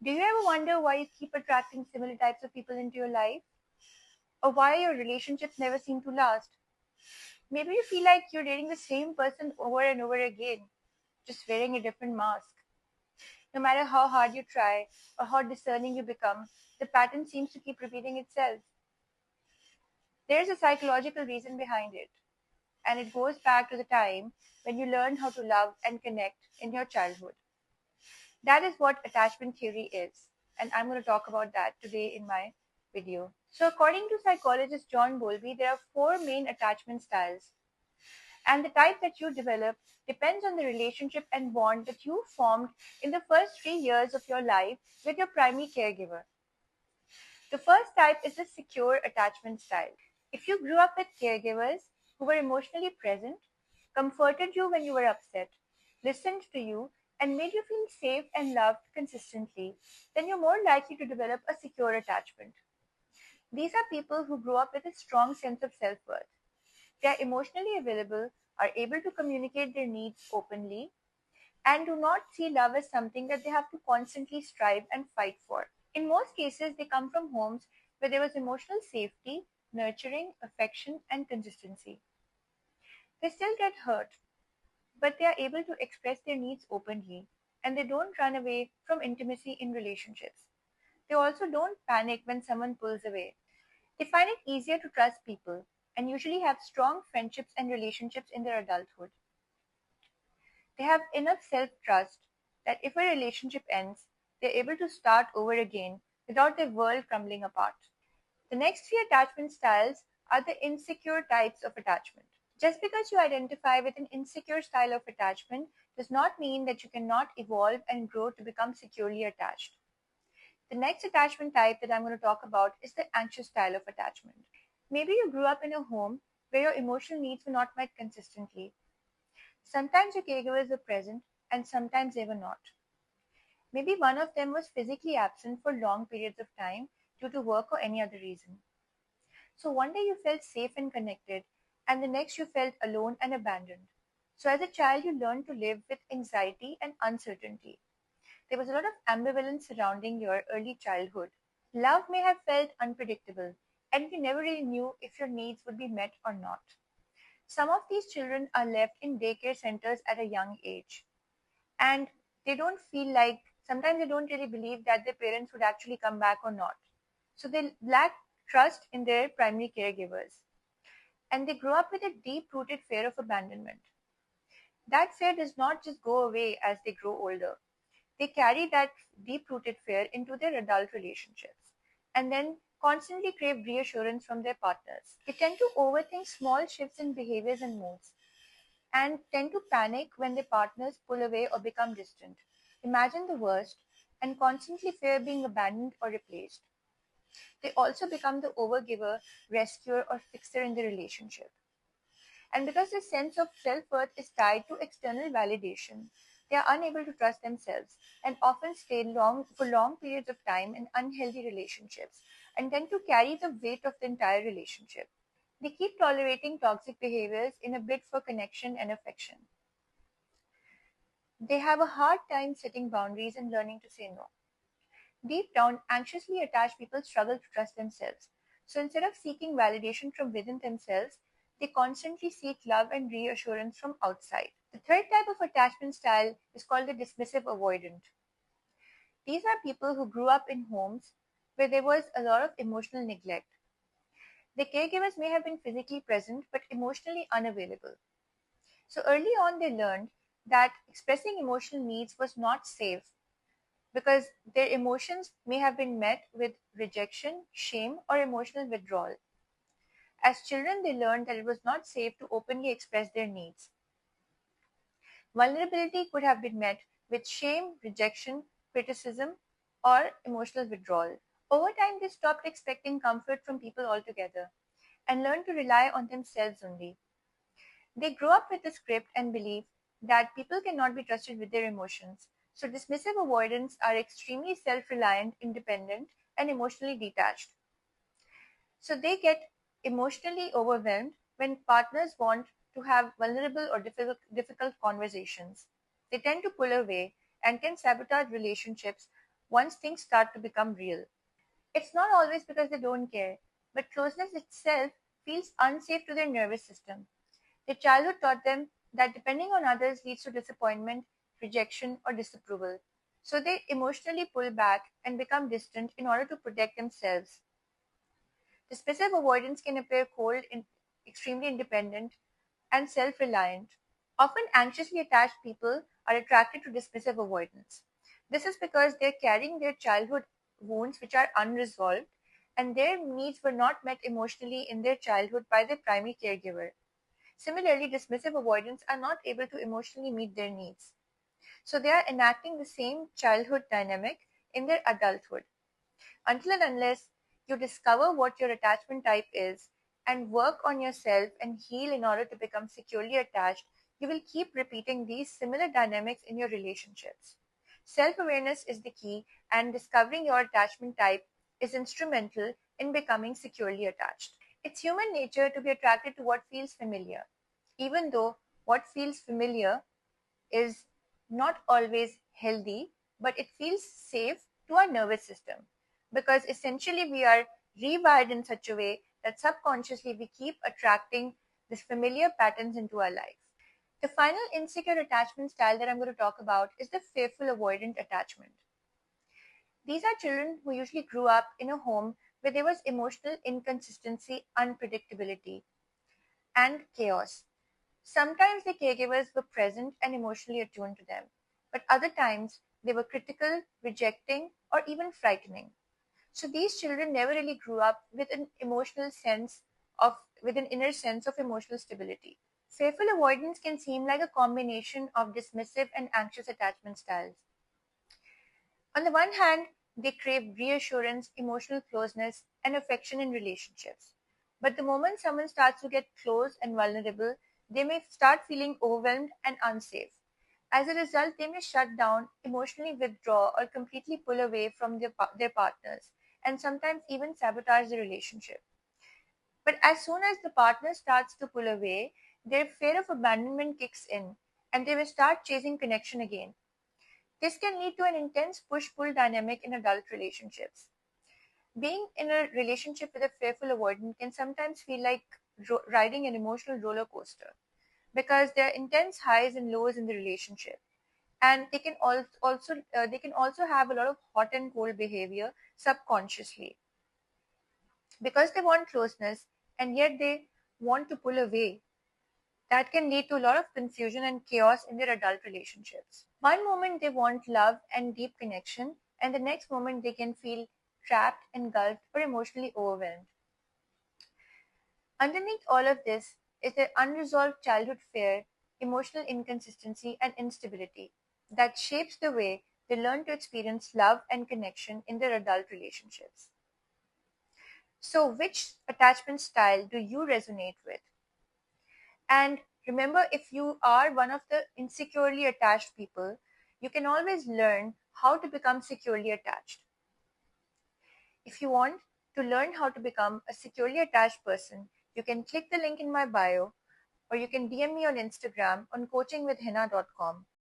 Do you ever wonder why you keep attracting similar types of people into your life? Or why your relationships never seem to last? Maybe you feel like you're dating the same person over and over again, just wearing a different mask. No matter how hard you try or how discerning you become, the pattern seems to keep repeating itself. There's a psychological reason behind it, and it goes back to the time when you learned how to love and connect in your childhood. That is what attachment theory is, and I'm going to talk about that today in my video. So, according to psychologist John Bowlby, there are four main attachment styles, and the type that you develop depends on the relationship and bond that you formed in the first 3 years of your life with your primary caregiver. The first type is the secure attachment style. If you grew up with caregivers who were emotionally present, comforted you when you were upset, listened to you, and made you feel safe and loved consistently, then you're more likely to develop a secure attachment. These are people who grow up with a strong sense of self worth. They are emotionally available, are able to communicate their needs openly, and do not see love as something that they have to constantly strive and fight for. In most cases, they come from homes where there was emotional safety, nurturing, affection, and consistency. They still get hurt, but they are able to express their needs openly, and they don't run away from intimacy in relationships. They also don't panic when someone pulls away. They find it easier to trust people and usually have strong friendships and relationships in their adulthood. They have enough self trust that if a relationship ends, they're able to start over again without their world crumbling apart. The next three attachment styles are the insecure types of attachment. Just because you identify with an insecure style of attachment does not mean that you cannot evolve and grow to become securely attached. The next attachment type that I'm going to talk about is the anxious style of attachment. Maybe you grew up in a home where your emotional needs were not met consistently. Sometimes your caregivers were present and sometimes they were not. Maybe one of them was physically absent for long periods of time due to work or any other reason. So one day you felt safe and connected, and the next you felt alone and abandoned. So as a child, you learned to live with anxiety and uncertainty. There was a lot of ambivalence surrounding your early childhood. Love may have felt unpredictable, and you never really knew if your needs would be met or not. Some of these children are left in daycare centers at a young age, and they don't feel like, sometimes they don't really believe that their parents would actually come back or not. So they lack trust in their primary caregivers, and they grow up with a deep rooted fear of abandonment. That fear does not just go away as they grow older. They carry that deep rooted fear into their adult relationships and then constantly crave reassurance from their partners. They tend to overthink small shifts in behaviors and moods and tend to panic when their partners pull away or become distant, imagine the worst, and constantly fear being abandoned or replaced. They also become the overgiver, rescuer, or fixer in the relationship. And because their sense of self worth is tied to external validation, they are unable to trust themselves and often stay for long periods of time in unhealthy relationships and tend to carry the weight of the entire relationship. They keep tolerating toxic behaviors in a bid for connection and affection. They have a hard time setting boundaries and learning to say no. Deep down, anxiously attached people struggle to trust themselves. So instead of seeking validation from within themselves, they constantly seek love and reassurance from outside. The third type of attachment style is called the dismissive avoidant. These are people who grew up in homes where there was a lot of emotional neglect. The caregivers may have been physically present but emotionally unavailable. So early on, they learned that expressing emotional needs was not safe because their emotions may have been met with rejection, shame, or emotional withdrawal. As children, they learned that it was not safe to openly express their needs. Vulnerability could have been met with shame, rejection, criticism, or emotional withdrawal. Over time, they stopped expecting comfort from people altogether and learned to rely on themselves only. They grow up with the script and belief that people cannot be trusted with their emotions. So dismissive avoidants are extremely self-reliant, independent, and emotionally detached. So they get emotionally overwhelmed when partners want to have vulnerable or difficult conversations. They tend to pull away and can sabotage relationships once things start to become real. It's not always because they don't care, but closeness itself feels unsafe to their nervous system. Their childhood taught them that depending on others leads to disappointment, rejection, or disapproval. So they emotionally pull back and become distant in order to protect themselves. Dismissive avoidance can appear cold, extremely independent, and self reliant. Often, anxiously attached people are attracted to dismissive avoidance. This is because they're carrying their childhood wounds which are unresolved, and their needs were not met emotionally in their childhood by their primary caregiver. Similarly, dismissive avoidants are not able to emotionally meet their needs. So they are enacting the same childhood dynamic in their adulthood. Until and unless you discover what your attachment type is and work on yourself and heal in order to become securely attached, you will keep repeating these similar dynamics in your relationships. Self awareness is the key, and discovering your attachment type is instrumental in becoming securely attached. It's human nature to be attracted to what feels familiar, even though what feels familiar is not always healthy, but it feels safe to our nervous system because essentially we are rewired in such a way that subconsciously we keep attracting these familiar patterns into our life. The final insecure attachment style that I'm going to talk about is the fearful avoidant attachment. These are children who usually grew up in a home where there was emotional inconsistency, unpredictability, and chaos. Sometimes the caregivers were present and emotionally attuned to them, but other times they were critical, rejecting, or even frightening. So these children never really grew up with an emotional sense with an inner sense of emotional stability. Fearful avoidance can seem like a combination of dismissive and anxious attachment styles. On the one hand, they crave reassurance, emotional closeness, and affection in relationships. But the moment someone starts to get close and vulnerable, they may start feeling overwhelmed and unsafe. As a result, they may shut down, emotionally withdraw, or completely pull away from their partners, and sometimes even sabotage the relationship. But as soon as the partner starts to pull away, their fear of abandonment kicks in, and they will start chasing connection again. This can lead to an intense push pull dynamic in adult relationships. Being in a relationship with a fearful avoidant can sometimes feel like riding an emotional roller coaster because there are intense highs and lows in the relationship. And they can also have a lot of hot and cold behavior subconsciously because they want closeness and yet they want to pull away. That can lead to a lot of confusion and chaos in their adult relationships. One moment they want love and deep connection, and the next moment they can feel trapped, engulfed, or emotionally overwhelmed. Underneath all of this is their unresolved childhood fear, emotional inconsistency, and instability that shapes the way they learn to experience love and connection in their adult relationships. So, which attachment style do you resonate with? And remember, if you are one of the insecurely attached people, you can always learn how to become securely attached. If you want to learn how to become a securely attached person, you can click the link in my bio or you can DM me on Instagram on coachingwithhina.com.